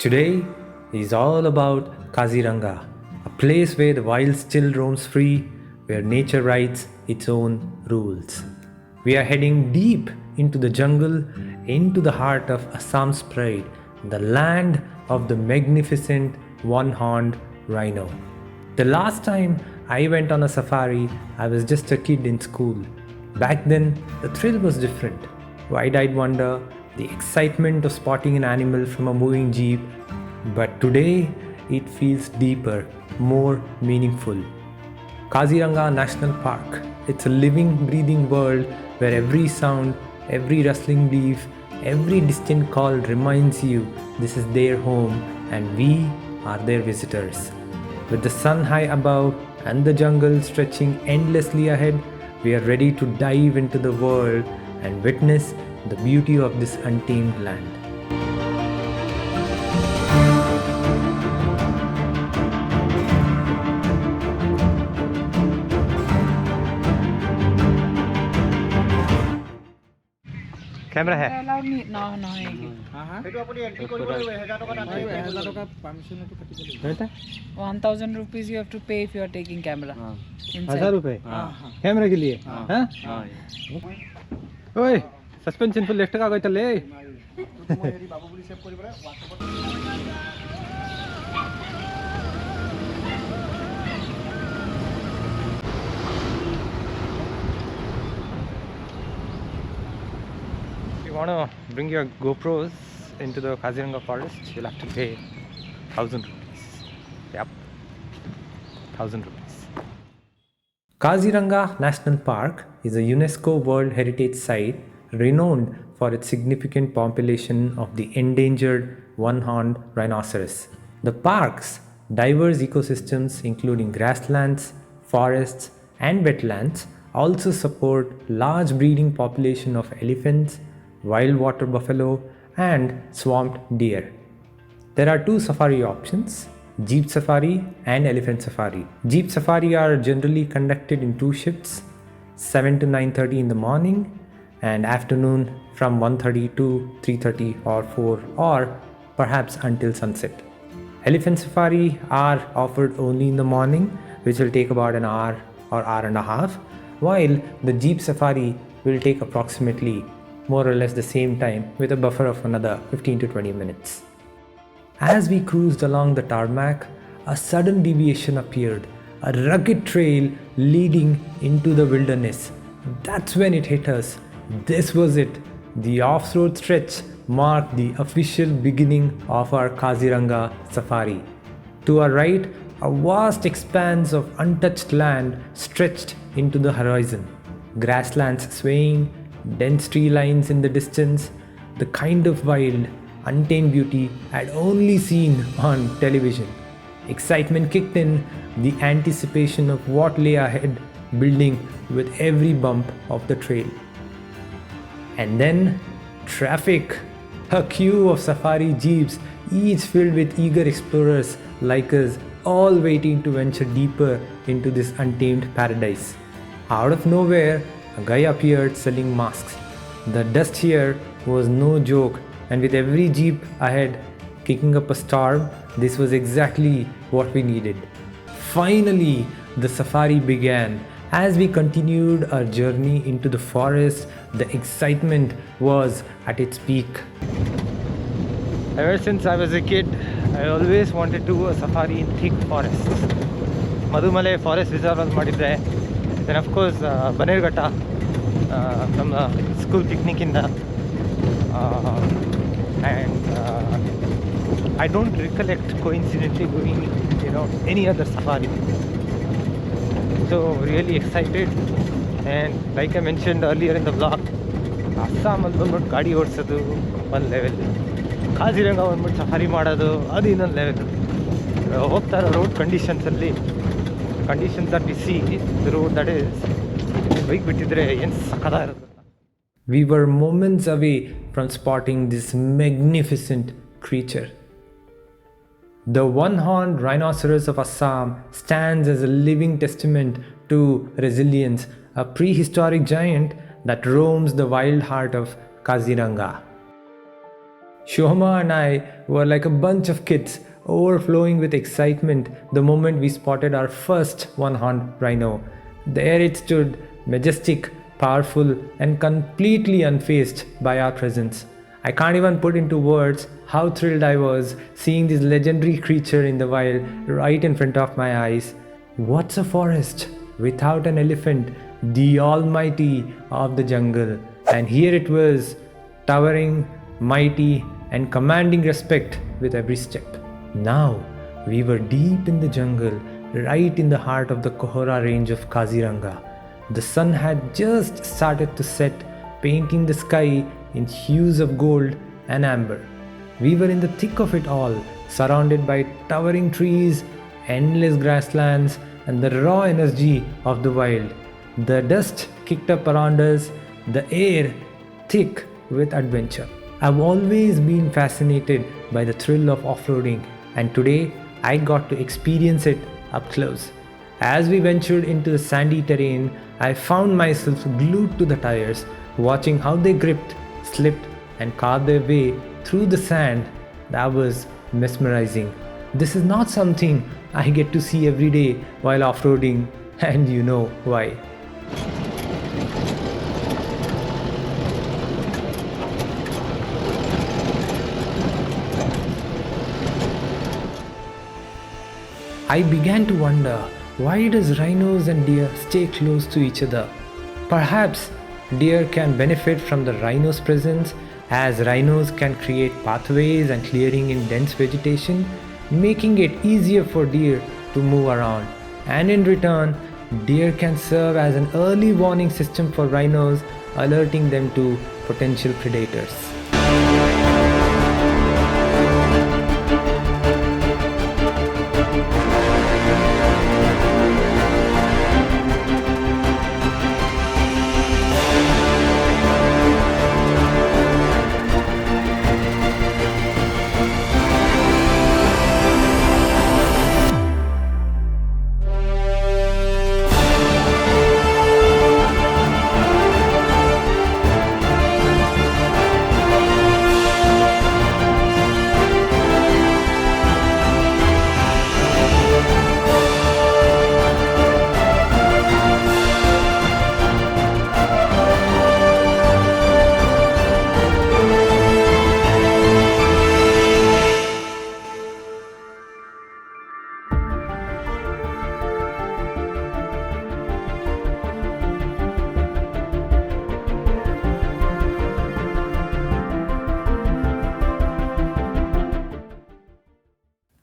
Today is all about Kaziranga, a place where the wild still roams free, where nature writes its own rules. We are heading deep into the jungle, into the heart of Assam's pride, the land of the magnificent one-horned rhino. The last time I went on a safari, I was just a kid in school. Back then, the thrill was different. Wide eyed wonder, the excitement of spotting an animal from a moving jeep. But today, it feels deeper, more meaningful. Kaziranga National Park. It's a living, breathing world where every sound, every rustling leaf, every distant call reminds you this is their home and we are their visitors. With the sun high above and the jungle stretching endlessly ahead, we are ready to dive into the world and witness the beauty of this untamed land. Camera hai? Allowed me no Right? 1,000 rupees you have to pay if you are taking camera. Inside. 1000 रुपए camera के लिए हाँ ओए suspension पे left का कोई चले If you want to bring your GoPros into the Kaziranga forest, you'll have to pay 1,000 rupees. Yep, 1,000 rupees. Kaziranga National Park is a UNESCO World Heritage Site renowned for its significant population of the endangered one-horned rhinoceros. The park's diverse ecosystems, including grasslands, forests, and wetlands, also support large breeding population of elephants, wild water buffalo, and swamped deer. There are two safari options: Jeep Safari and Elephant Safari. Jeep Safari are generally conducted in two shifts, 7 to 9:30 in the morning and afternoon from 1:30 to 3:30 or 4 or perhaps until sunset. Elephant Safari are offered only in the morning, which will take about an hour or hour and a half, while the Jeep Safari will take approximately more or less the same time with a buffer of another 15 to 20 minutes. As we cruised along the tarmac, a sudden deviation appeared, a rugged trail leading into the wilderness. That's when it hit us. This was it. The off-road stretch marked the official beginning of our Kaziranga safari. To our right, a vast expanse of untouched land stretched into the horizon. Grasslands swaying, dense tree lines in the distance, the kind of wild, untamed beauty I'd only seen on television. Excitement kicked in, the anticipation of what lay ahead building with every bump of the trail. And then, traffic. A queue of safari jeeps, each filled with eager explorers like us, all waiting to venture deeper into this untamed paradise. Out of nowhere, a guy appeared selling masks. The dust here was no joke, and with every jeep ahead kicking up a storm, this was exactly what we needed. Finally, the safari began. As we continued our journey into the forest, the excitement was at its peak. Ever since I was a kid, I always wanted to do a safari in thick forests. Madhumalai forest reserve ಮಾಡಿದ್ರೆ, then of course Banerghata from the school picnic in the and I don't recollect coincidentally doing any other safari. So really excited, and like I mentioned earlier in the vlog, Assam ಅಲ್ಲಿ ಬಂದ್ಬಿಟ್ಟು ಗಾಡಿ ಓಡಿಸೋದು ಒಂದು level, Kaziranga ಬಂದ್ಬಿಟ್ಟು safari ಮಾಡೋದು ಅದು ಇನ್ನೊಂದು level. ಹೋಗ್ತಾ ಇರೋ ರೋಡ್ ಕಂಡೀಷನ್ಸಲ್ಲಿ that we see the road that is bike ಬಿಟ್ಟಿದ್ರೆ ಏನು ಸಖತ್ತಾಗಿರುತ್ತೆ. We were moments away from spotting this magnificent creature. The one-horned rhinoceros of Assam stands as a living testament to resilience, a prehistoric giant that roams the wild heart of Kaziranga. Shoma and I were like a bunch of kids, overflowing with excitement the moment we spotted our first one-horned rhino. There it stood, majestic, powerful, and completely unfazed by our presence. I can't even put into words how thrilled I was seeing this legendary creature in the wild right in front of my eyes. What's a forest without an elephant, the almighty of the jungle? And here it was, towering, mighty, and commanding respect with every step. Now, we were deep in the jungle, right in the heart of the Kohora range of Kaziranga. The sun had just started to set, painting the sky in hues of gold and amber. We were in the thick of it all, surrounded by towering trees, endless grasslands, and the raw energy of the wild. The dust kicked up around us, the air thick with adventure. I've always been fascinated by the thrill of off-roading, and today I got to experience it up close. As we ventured into the sandy terrain, I found myself glued to the tires, watching how they gripped, slipped, and carved their way through the sand. That was mesmerizing. This is not something I get to see every day while off-roading, and you know why. I began to wonder, why does rhinos and deer stay close to each other? Perhaps deer can benefit from the rhino's presence, as rhinos can create pathways and clearing in dense vegetation, making it easier for deer to move around. And in return, deer can serve as an early warning system for rhinos, alerting them to potential predators.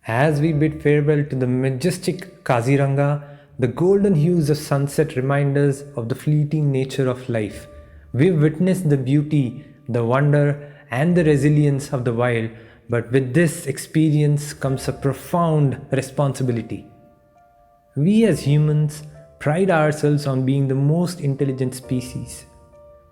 As we bid farewell to the majestic Kaziranga, the golden hues of sunset remind us of the fleeting nature of life. We've witnessed the beauty, the wonder, and the resilience of the wild, but with this experience comes a profound responsibility. We as humans pride ourselves on being the most intelligent species.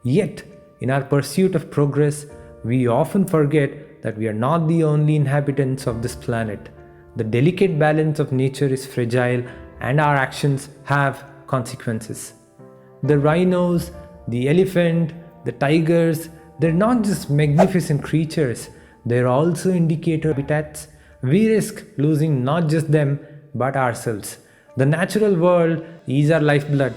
Yet, in our pursuit of progress, we often forget that we are not the only inhabitants of this planet. The delicate balance of nature is fragile, and our actions have consequences. The rhinos, the elephant, the tigers, they're not just magnificent creatures, they're also indicator habitats. We risk losing not just them, but ourselves. The natural world is our lifeblood,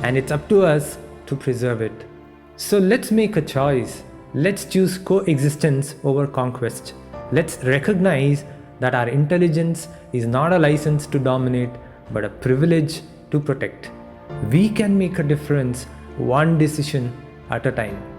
and it's up to us to preserve it. So let's make a choice. Let's choose coexistence over conquest. Let's recognize that our intelligence is not a license to dominate, but a privilege to protect. We can make a difference one decision at a time.